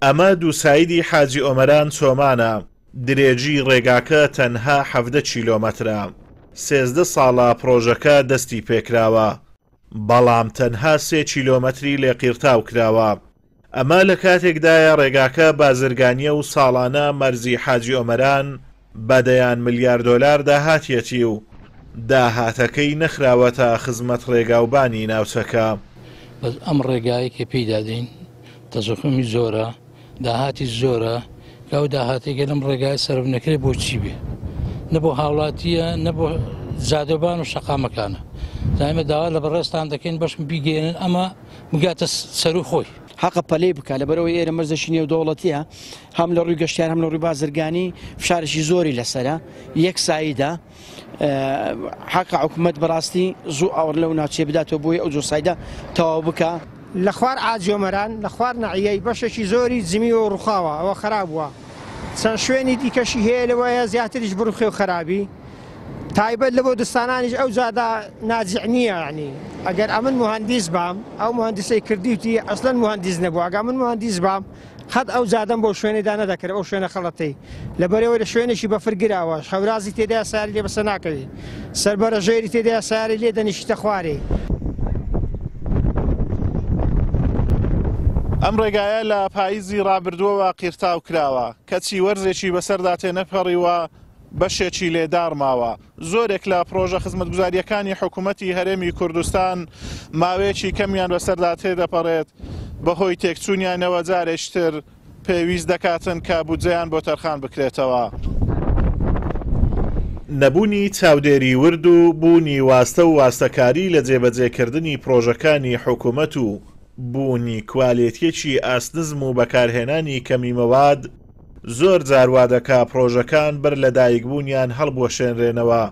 ئەمە دووسایدی حاجی ئۆمەران چۆمانە. درێژی ڕێگاکە تەنها 17 کیلۆمەترە. 13 ساڵە پرۆژەکە دەستی پێکراوە، بەڵام تەنها 3 کیلۆمەتری لێقیرتاو کراوە. ئەمە لە کاتێکدایە ڕێگاکە بازرگانیە و ساڵانە مەرزی حاجی ئۆمەران بەدەیان ملیار دۆلار داهاتیەتی و داهاتەکەی نەخراوەتە خزمەت ڕێگاوبانی ناوچەکە. بەس ئەم ڕێگایی کە پێی دادەین تەزەخمی زۆرە، داهاتی زۆرە، کاو داهاتێکە لەم ڕێگای سەرف نەکرێت بۆچی بێ، نەبوو هاوڵاتیە نەبوو زادۆبان و شەقامەکانە. دائمە داوا لە بەڕێستان دەکەین بەشم بیگەێنن ئەمە بگاتە سەر و خۆی. حەقە پەلەی بکە لەبەرەوەی ئێرە مەرزەشی نێودەوڵەتیە، هەم لە ڕووی گەشتیار هەم لە ڕووی بازرگانی فشارشی زۆری لەسەرە. یەک سایدا حەقە حکوومەت بەڕاستی زوو ئەوڕ لەو ناوچێ بداتەوە بۆی ئەو جۆ سایدا تەواو بکە. لە خوار حاجی ئۆمەران لە خوار نەعیەی بەشێکی زۆری زمی و ڕووخاوە، ئەوە خراپ بووە. چەند شوێنی دیکەشی هەیە لەوەیە زیاتریش بڕوخێ و خراپی. تایبەت لە بۆ دستانانیش ئەو جادا ناجیع نییە. یعنی ئەگەر ئەمن مهندس بام، ئەو مهندسەی کردیوتی ئەسڵەن مهندس نەبوو، ئەگە من مهندس بام خەت ئەو جادەم بۆ شوێنێدا نەدەکرێت، ئەو شوێنە خەڵەتەی لەبەرەوەی لە شوێنێکی بەفرگراوەش هەورازی تێدا ساری لێ بەسە ناکەوێت، سەربەرە ژێری تێدا ساری لێ دەنیشتە خوارێ. ئەم ڕێگایە لە پاییزی ڕابردووەوە قیرتاو کراوە، کەچی وەرزێکی بەسەردا تێنەپەڕیوە بەشێکی لێدار ماوە. زۆرێک لە پرۆژە خزمەتگوزاریەکانی حکوومەتی هەرێمی کوردستان ماوەیەکی کەمیان بەسەردا تێدەپەڕێت بەهۆی تێکچوونیانەوە جارێکتر پێویست دەکاتن کە بودجەیان بۆ تەرخان بکرێتەوە. نەبوونی چاودێری ورد و بوونی واستە و واستەکاری لە جێبەجێکردنی پرۆژەکانی حکوومەت و بوونی کوالێتیەکی ئاسنزم و بەکارهێنانی کەمی مەواد زۆر جاروا دەکا پرۆژەکان بەر لە دایکبوونیان هەڵبوەشێنرێنەوە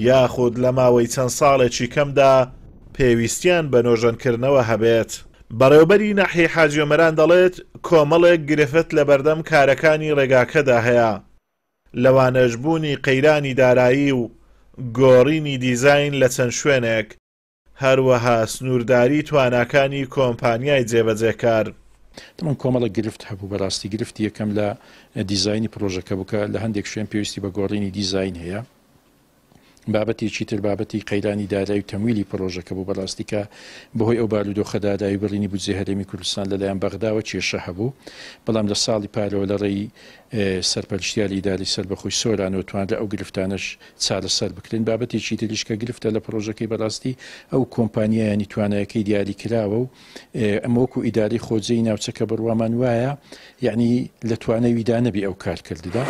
یاخود لە ماوەی چەند ساڵێکی کەمدا پێویستیان بە نۆژەنکردنەوە هەبێت. بەڕێوەبەری ناحیەی حاجی ئۆمەران دەڵێت کۆمەڵێک گرفت لە بەردەم کارەکانی ڕێگاکەدا هەیە، لەوانەش بوونی قەیرانی دارایی و گۆڕینی دیزاین لە چەند شوێنێک، هەروەها سنوورداری تواناکانی کۆمپانیای جێبەجێکار. تەمان کۆمەڵە گرفت هەبوو، بەڕاستی گرفتی یەکەم لە دیزایانی پرۆژەکە بووکە لە هەندێک شوێن پێویستی بە گۆڕینی دیزاین هەیە. بابەتێکی تر بابەتی قەیرانی دارایی و تەمویلی پرۆژەکە بوو، بەڕاستی کە بەهۆی ئەو بارودۆخە دادایی بڕینی بودجێ هەرێمی کوردستان لەلایەن بەغداوە کێشە هەبوو، بەڵام لە ساڵی پارەوە لە ڕێی سەرپەرشتیاری ئیداری سەربەخۆی سۆرانەوە توانرا ئەو گرفتانەش چارەسەر بکرێن. بابەتێکی تریش کە گرفتە لە پرۆژەکەی بەڕاستی ئەو کۆمپانیایانی توانایەکەی دیاری کراوە و ئەمە وەکو ئیداری خۆجێی ناوچەکە بڕوامان وایە، یعنی لە توانەویدا نەبی ئەو کارکرددا.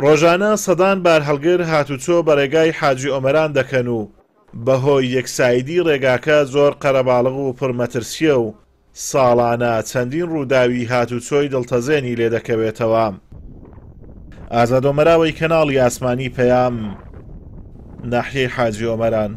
ڕۆژانە سەدان بار هەڵگر هاتوچۆ بە ڕێگای حاجی ئۆمەران دەکەن و بەهۆی یەکسایدی ڕێگاکە زۆر قەرەباڵغ و پڕمەترسیە و ساڵانە چەندین ڕووداوی هاتوچۆی دڵتەزێنی لێ دەکەوێتەوە. ئازاد ئۆمەراوەی کەناڵی ئاسمانی پەیام، ناحیەی حاجی ئۆمەران.